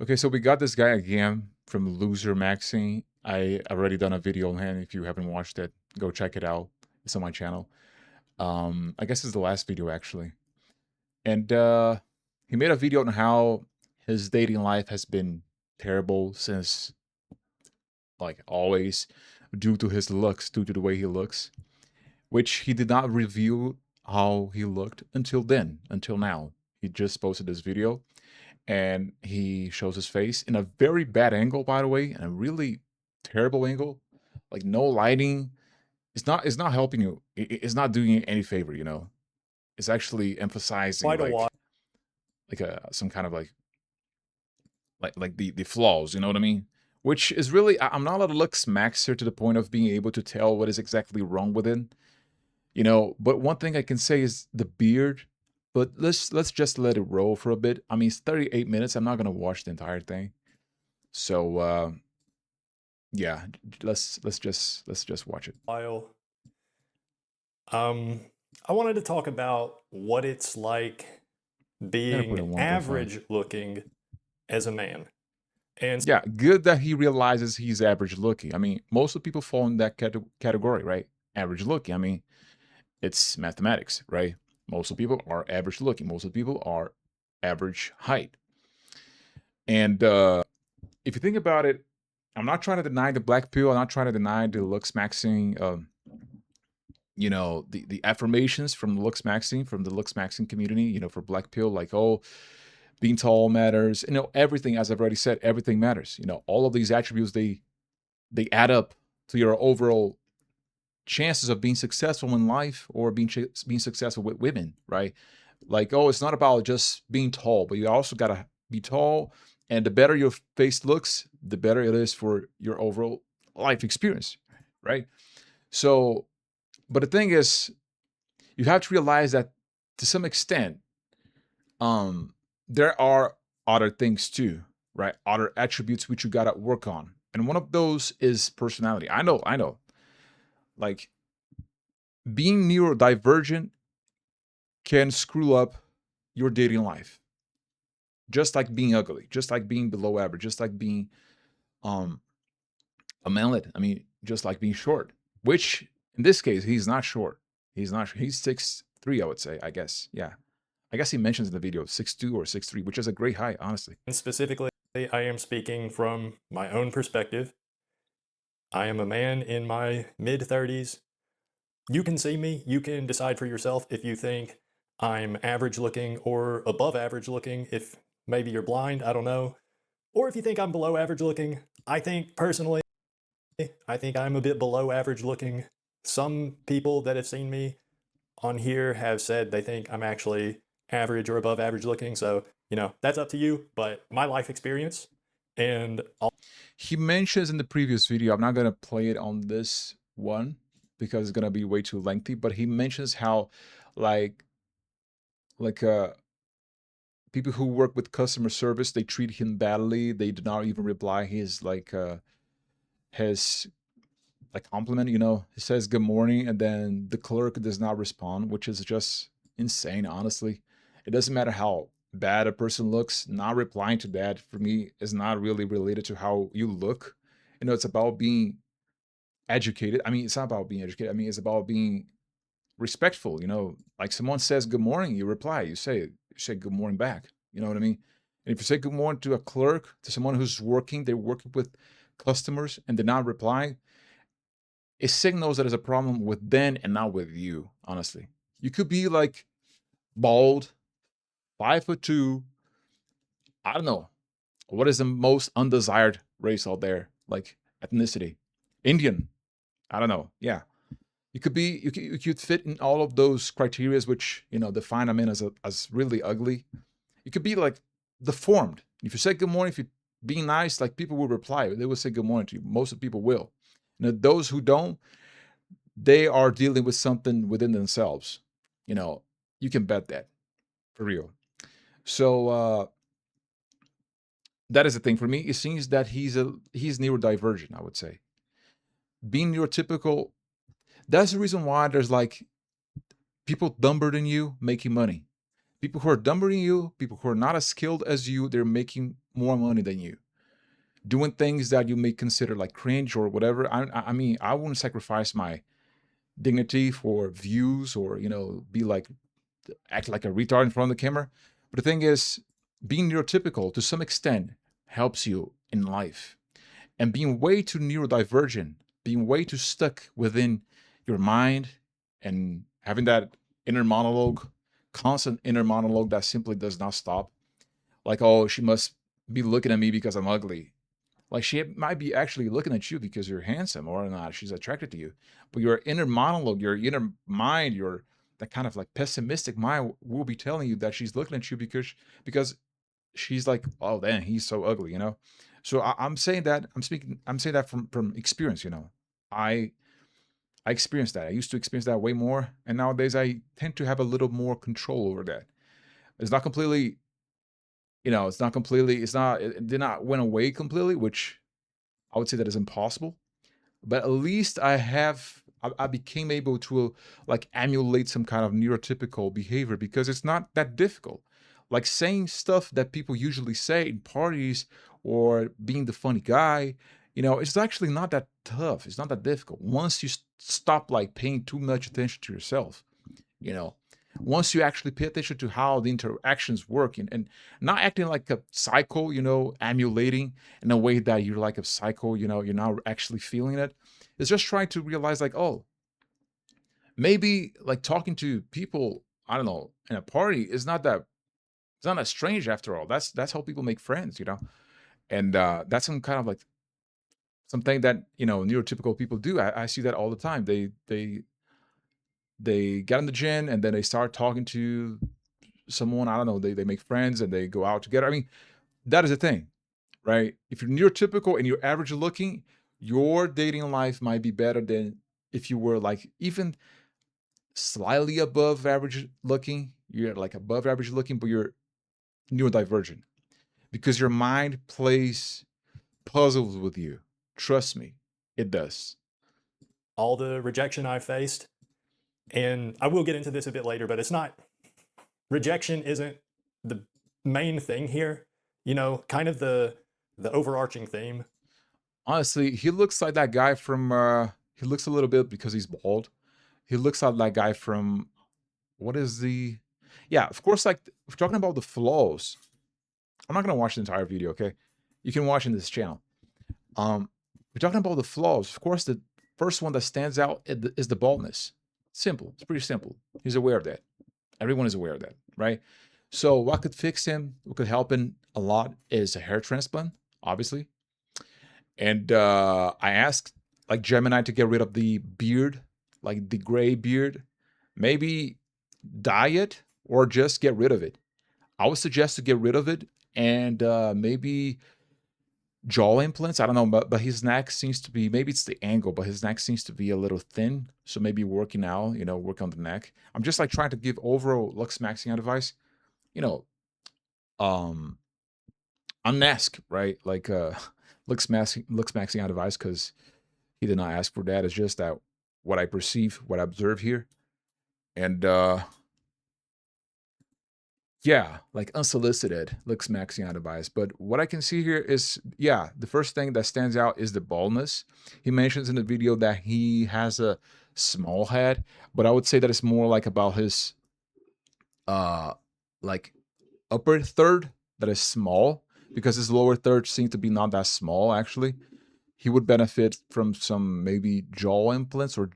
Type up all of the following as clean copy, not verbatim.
Okay, so we got this guy again from Loser Maxine. I already done a video on him. If you haven't watched it, go check it out. It's on my channel. I guess it's the last video actually. And he made a video on how his dating life has been terrible since like always due to his looks, due to the way he looks, which he did not review how he looked until then, until now. He just posted this video and he shows his face in a very bad angle, by the way, and a really terrible angle. Like no lighting. It's not helping you. It's not doing you any favor, you know. It's actually emphasizing Quite a while. like a some kind of like the flaws, you know what I mean? Which is really I'm not allowed to look smacks here to the point of being able to tell what is exactly wrong with it. You know, but one thing I can say is the beard. But let's just let it roll for a bit. I mean, it's 38 minutes. I'm not gonna watch the entire thing. So yeah, let's just watch it. While. Um, I wanted to talk about what it's like I'm gonna put being in 1.5. average looking as a man. And Yeah, good that he realizes he's average looking. I mean, most of the people fall in that category, right? Average looking. I mean, it's mathematics, right? Most of the people are average looking. Most of the people are average height. And if you think about it, I'm not trying to deny the black pill. I'm not trying to deny the looks maxing. You know, the affirmations from the looks maxing, from the looks maxing community. You know, for black pill, like oh, being tall matters. You know, everything. As I've already said, everything matters. You know, all of these attributes they add up to your overall chances of being successful in life or being successful with women, right? Like, oh, it's not about just being tall, but you also gotta be tall, and the better your face looks, the better it is for your overall life experience, right? So, but the thing is, you have to realize that to some extent, there are other things too, right? Other attributes which you gotta work on, and one of those is personality. I know, like being neurodivergent can screw up your dating life. Just like being ugly, just like being below average, just like being um a mallet. I mean, just like being short. Which in this case, he's not short. He's 6'3", I would say, I guess. Yeah. I guess he mentions in the video 6'2" or 6'3", which is a great height, honestly. specifically, I am speaking from my own perspective. I am a man in my mid 30s. You can see me. You can decide for yourself if you think I'm average looking or above average looking. If maybe you're blind, I don't know. Or if you think I'm below average looking. I think personally, I think I'm a bit below average looking. Some people that have seen me on here have said they think I'm actually average or above average looking. So, that's up to you. But my life experience and He mentions in the previous video, I'm not gonna play it on this one because it's gonna be way too lengthy, but he mentions how like like people who work with customer service, they treat him badly. They do not even reply his like compliment, you know. He says good morning and then the clerk does not respond, which is just insane, honestly. It doesn't matter how bad a person looks, not replying to that for me is not really related to how you look. You know, it's about being educated. I mean, it's not about being educated. I mean, it's about being respectful, you know. Like someone says good morning, you reply, you say good morning back. You know what I mean? And if you say good morning to a clerk, to someone who's working, they're working with customers and they're not replying, it signals that there's a problem with them and not with you, honestly. You could be like bald, 5'2". I don't know. What is the most undesired race out there? Like ethnicity. Indian. I don't know. Yeah. You could fit in all of those criterias which, you know, define a man as really ugly. You could be like deformed. If you say good morning, if you being nice, like people will reply. They will say good morning to you. Most of the people will. And those who don't, they are dealing with something within themselves. You know, you can bet that for real. So that is the thing for me. It seems that he's neurodivergent, I would say. Being neurotypical, that's the reason why there's like people dumber than you making money. People who are dumber than you, people who are not as skilled as you, they're making more money than you, doing things that you may consider like cringe or whatever. I mean, I wouldn't sacrifice my dignity for views or, be like, act like a retard in front of the camera. But the thing is, being neurotypical to some extent helps you in life. And being way too neurodivergent, being way too stuck within your mind and having that inner monologue, constant inner monologue that simply does not stop. Like, oh, she must be looking at me because I'm ugly. Like, she might be actually looking at you because you're handsome or not. She's attracted to you. But your inner monologue, your inner mind, your that kind of like pessimistic mind will be telling you that she's looking at you because she's like, oh, damn, he's so ugly, So I'm saying that I'm saying that from experience, I experienced that. I used to experience that way more, and nowadays I tend to have a little more control over that. It's not completely, it's not completely, it did not went away completely, which I would say that is impossible. But at least I became able to like emulate some kind of neurotypical behavior because it's not that difficult. Like saying stuff that people usually say in parties or being the funny guy, it's actually not that tough. It's not that difficult. Once you stop like paying too much attention to yourself, you know, once you actually pay attention to how the interactions work and not acting like a psycho, emulating in a way that you're like a psycho, you're not actually feeling it. It's just trying to realize like, oh, maybe like talking to people, I don't know, in a party is not that it's not that strange after all. That's how people make friends, And that's some kind of like something that, neurotypical people do. I see that all the time. They get in the gym and then they start talking to someone, I don't know, they make friends and they go out together. I mean, that is the thing, right? If you're neurotypical and you're average looking, your dating life might be better than if you were like even slightly above average looking. You're like above average looking, but you're neurodivergent because your mind plays puzzles with you. Trust me, it does. All the rejection I've faced, and I will get into this a bit later, but it's not, rejection isn't the main thing here. Kind of the overarching theme. Honestly, he looks like that guy from he looks a little bit because he's bald. He looks like that guy from what is the yeah, of course, like if we're talking about the flaws. I'm not gonna watch the entire video, okay? You can watch in this channel. We're talking about the flaws. Of course, the first one that stands out is the baldness. Simple. It's pretty simple. He's aware of that. Everyone is aware of that, right? So what could fix him, what could help him a lot is a hair transplant, obviously. And I asked like Gemini to get rid of the beard, like the gray beard. Maybe dye it or just get rid of it. I would suggest to get rid of it and maybe jaw implants. I don't know, but his neck seems to be, maybe it's the angle, but his neck seems to be a little thin. So maybe working out, work on the neck. I'm just like trying to give overall looks maxing advice. You know, um, I'm Nask, right? Like looks maxing advice because he did not ask for that. It's just that what I perceive, what I observe here. And yeah, like unsolicited looks maxing out advice. But what I can see here is, yeah, the first thing that stands out is the baldness. He mentions in the video that he has a small head, but I would say that it's more like about his uh like upper third that is small because his lower third seems to be not that small actually. He would benefit from some maybe jaw implants or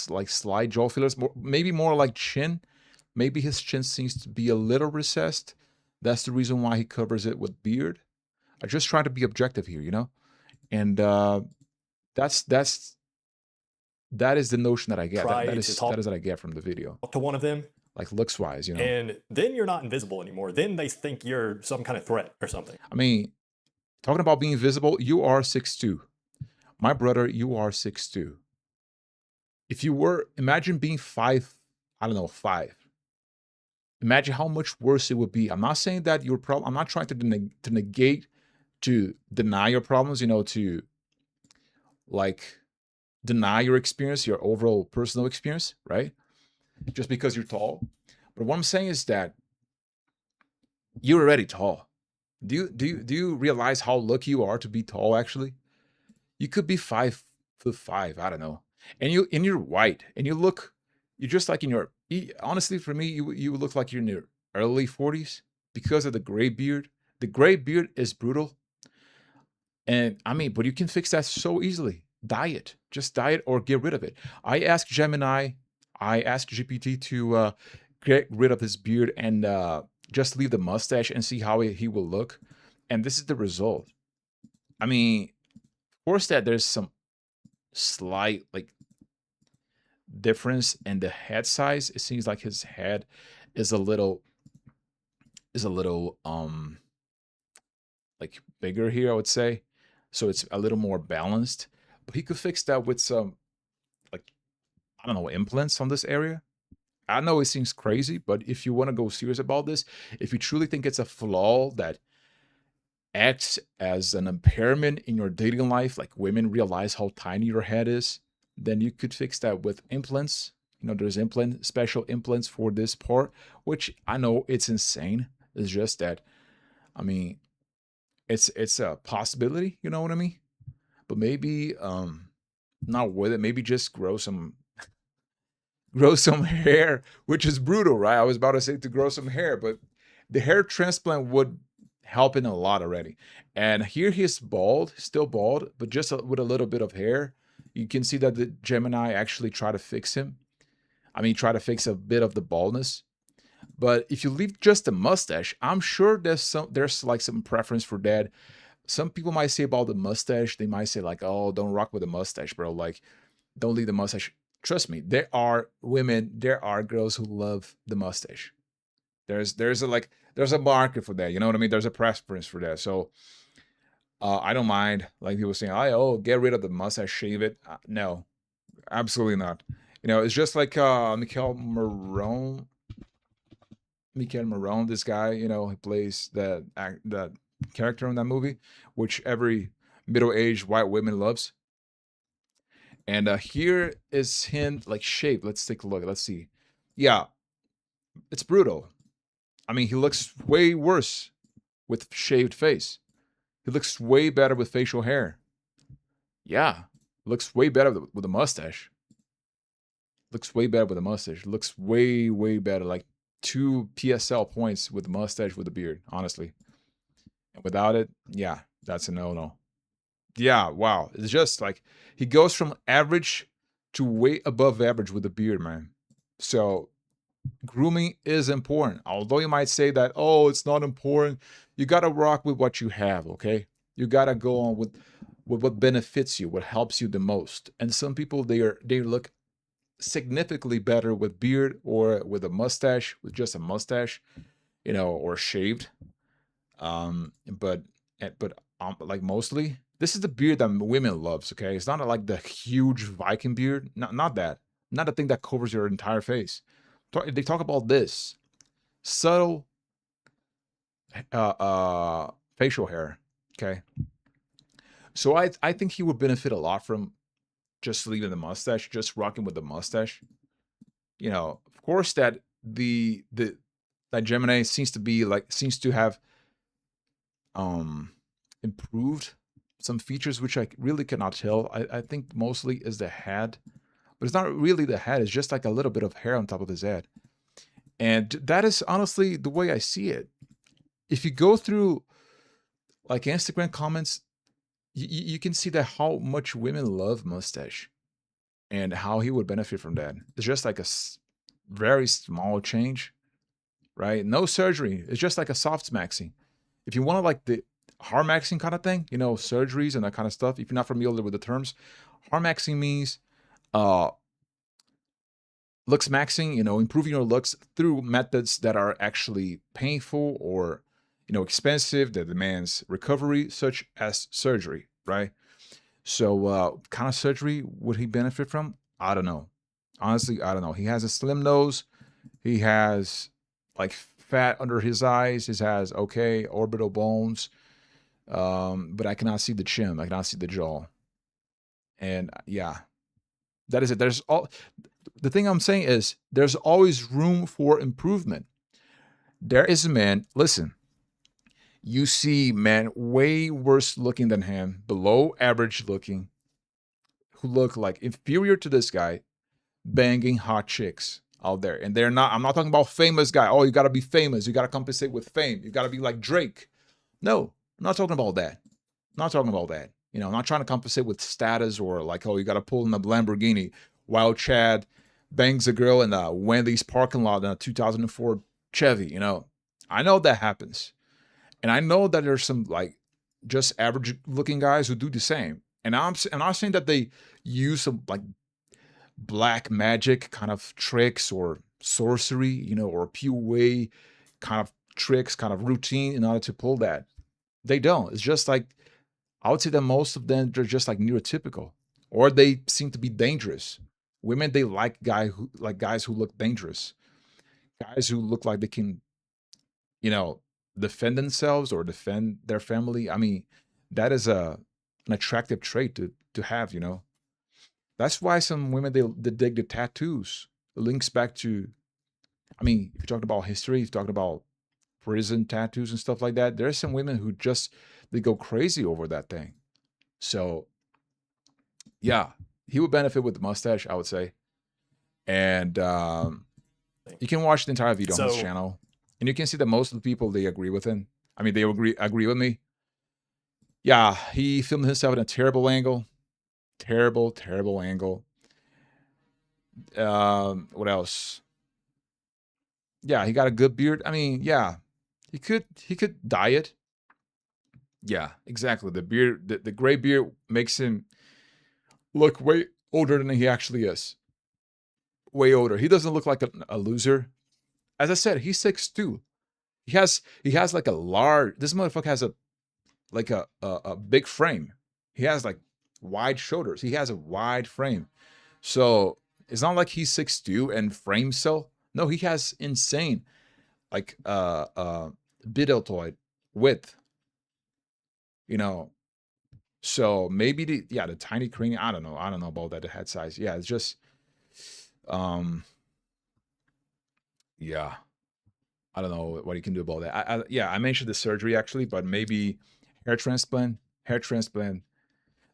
like slight jaw fillers, maybe more like chin. Maybe his chin seems to be a little recessed. That's the reason why he covers it with beard. I just try to be objective here, and that's that is the notion that I get. Try That to is talk that is what I get from the video, to one of them, like looks wise, and then you're not invisible anymore. Then they think you're some kind of threat or something. I mean, talking about being visible, you are 6'2". My brother, you are 6'2". If you were, imagine being 5, I don't know, 5. Imagine how much worse it would be. I'm not saying that your problem, I'm not trying to negate, to deny your problems, to like deny your experience, your overall personal experience, right? Just because you're tall. But what I'm saying is that you're already tall. Do you realize how lucky you are to be tall? Actually, you could be 5'5". I don't know, and you're white, and you're just like in your. Honestly, for me, you look like you're in your early 40s because of the gray beard. The gray beard is brutal, and I mean, but you can fix that so easily. Diet, just diet or get rid of it. I asked GPT to get rid of his beard and just leave the mustache and see how he will look. And this is the result. I mean, of course, that there's some slight like difference in the head size. It seems like his head is a little like bigger here, I would say. So it's a little more balanced. But he could fix that with some like I don't know implants on this area. I know it seems crazy, but if you want to go serious about this, if you truly think it's a flaw that acts as an impairment in your dating life, like women realize how tiny your head is, then you could fix that with implants. There's special implants for this part, which I know it's insane. It's just that, I mean, it's a possibility, you know what I mean? But maybe not with it, maybe just grow some hair, which is brutal, right? I was about to say to grow some hair, but the hair transplant would help in a lot already. And here he's bald, still bald, but just with a little bit of hair. You can see that the Gemini actually try to fix him. I mean, try to fix a bit of the baldness. But if you leave just the mustache, I'm sure there's like some preference for that. Some people might say about the mustache, they might say like, "Oh, don't rock with the mustache, bro. Like, don't leave the mustache." Trust me, there are girls who love the mustache. There's a market for that. You know what I mean? There's a preference for that. So I don't mind like people saying, "Oh, get rid of the mustache, shave it." No, absolutely not. It's just like Mikel Marone, this guy. He plays that character in that movie, which every middle-aged white woman loves. And here is him like shaved. Let's take a look. Let's see. Yeah, it's brutal. I mean, he looks way worse with shaved face. He looks way better with facial hair. Yeah, looks way better with a mustache. Looks way better with a mustache. Looks way, way better. Like 2 PSL points with a mustache with a beard, honestly. And without it, yeah, that's a no-no. Yeah, wow. It's just like he goes from average to way above average with a beard, man. So grooming is important. Although you might say that, oh, it's not important. You gotta rock with what you have, okay? You gotta go on with what benefits you, what helps you the most. And some people they look significantly better with beard or with a mustache, with just a mustache, or shaved. But like mostly, this is the beard that women loves. Okay, it's not like the huge Viking beard. Not that. Not the thing that covers your entire face. They talk about this subtle facial hair. Okay, so I think he would benefit a lot from just leaving the mustache, just rocking with the mustache. Of course the that Gemini seems to have um improved some features which I really cannot tell. I think mostly is the head, but it's not really the head. It's just like a little bit of hair on top of his head, and that is honestly the way I see it. If you go through like Instagram comments, you can see that how much women love mustache and how he would benefit from that. It's just like very small change, right? No surgery. It's just like a soft maxing. If you want to like the hard maxing kind of thing, surgeries and that kind of stuff. If you're not familiar with the terms, hard maxing means uh looks maxing, improving your looks through methods that are actually painful or expensive, that demands recovery, such as surgery, right? So kind of surgery would he benefit from? I don't know. Honestly, I don't know. He has a slim nose. He has like fat under his eyes. He has okay orbital bones. But I cannot see the chin. I cannot see the jaw. And yeah, that is it. The thing I'm saying is there's always room for improvement. There is a man, listen, You see men way worse looking than him, below average looking, who look like inferior to this guy, banging hot chicks out there. And they're not, I'm not talking about famous guy. Oh, you gotta be famous. You gotta compensate with fame. You gotta be like Drake. No, I'm not talking about that. I'm not talking about that. You know, I'm not trying to compensate with status or like, oh, you gotta pull in a Lamborghini while Chad bangs a girl in a Wendy's parking lot in a 2004 Chevy. You know, I know that happens. And I know that there's some like just average looking guys who do the same. And I'm not saying that they use some like black magic kind of tricks or sorcery, you know, or PUA kind of tricks, kind of routine in order to pull that. They don't. It's just like I would say that most of them they're just like neurotypical, or they seem to be dangerous. Women they like guys who look dangerous, guys who look like they can, you know, defend themselves or defend their family. I mean, that is an attractive trait to have, you know. That's why some women they dig the tattoos. It links back to, I mean, if you're talking about history, if you're talking about prison tattoos and stuff like that, there's some women who just they go crazy over that thing. So yeah, he would benefit with the mustache, I would say. And you can watch the entire video on his So, channel, and you can see that most of the people they agree with him. I mean, they agree with me. Yeah, he filmed himself in a terrible angle, terrible angle. What else? Yeah, he got a good beard. I mean, yeah, he could dye it. Yeah, exactly. The beard, the gray beard makes him look way older than he actually is. Way older. He doesn't look like a loser. As I said, he's 6'2". He has like a large. This motherfucker has a like a big frame. He has like wide shoulders. He has a wide frame. So it's not like he's 6'2" and frame cell. No, he has insane like deltoid width. You know, so maybe the tiny cranium. I don't know. I don't know about that. The head size. Yeah, it's just um yeah. I don't know what you can do about that. Yeah, I mentioned the surgery actually, but maybe hair transplant. Hair transplant.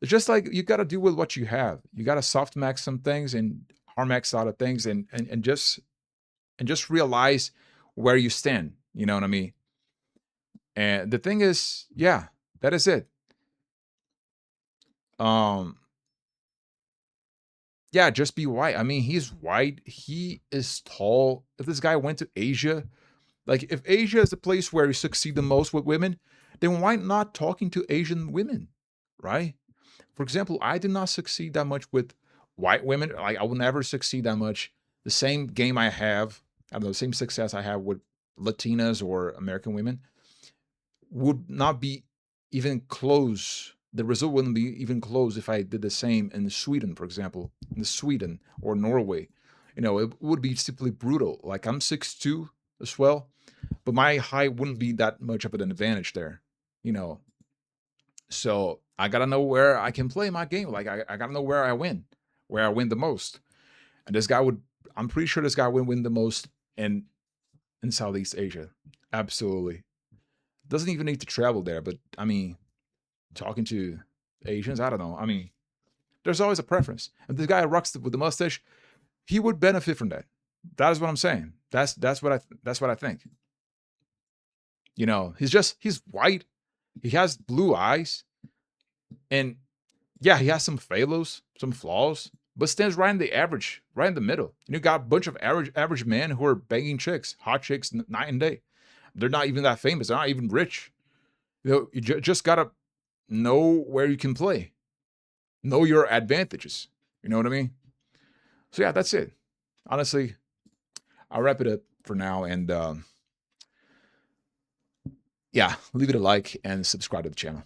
It's just like you got to do with what you have. You got to soft max some things and hard max other things, and just realize where you stand. You know what I mean? And the thing is, yeah, that is it. Um, yeah, just be white. I mean, he's white. He is tall. If this guy went to Asia, like if Asia is the place where you succeed the most with women, then why not talking to Asian women, right? For example, I did not succeed that much with white women. Like I will never succeed that much. The same game I have, I don't know, the same success I have with Latinas or American women would not be even close. The result wouldn't be even close if I did the same in Sweden, for example, in Sweden or Norway. You know, it would be simply brutal. Like I'm 6'2" as well, but my height wouldn't be that much of an advantage there. You know, so I gotta know where I can play my game. Like I gotta know where I win the most. And this guy would, I'm pretty sure this guy would win the most in Southeast Asia. Absolutely. Doesn't even need to travel there, but I mean, talking to Asians, I don't know. I mean, there's always a preference. And this guy rocks with the mustache, he would benefit from that. That is what I'm saying. That's what I think. You know, he's white. He has blue eyes, and yeah, he has some failures, some flaws, but stands right in the average, right in the middle. And you got a bunch of average men who are banging chicks, hot chicks, night and day. They're not even that famous. They're not even rich. You know, you just gotta know where you can play, know your advantages. You know what I mean? So yeah, that's it. Honestly, I'll wrap it up for now, and yeah, leave it a like and subscribe to the channel.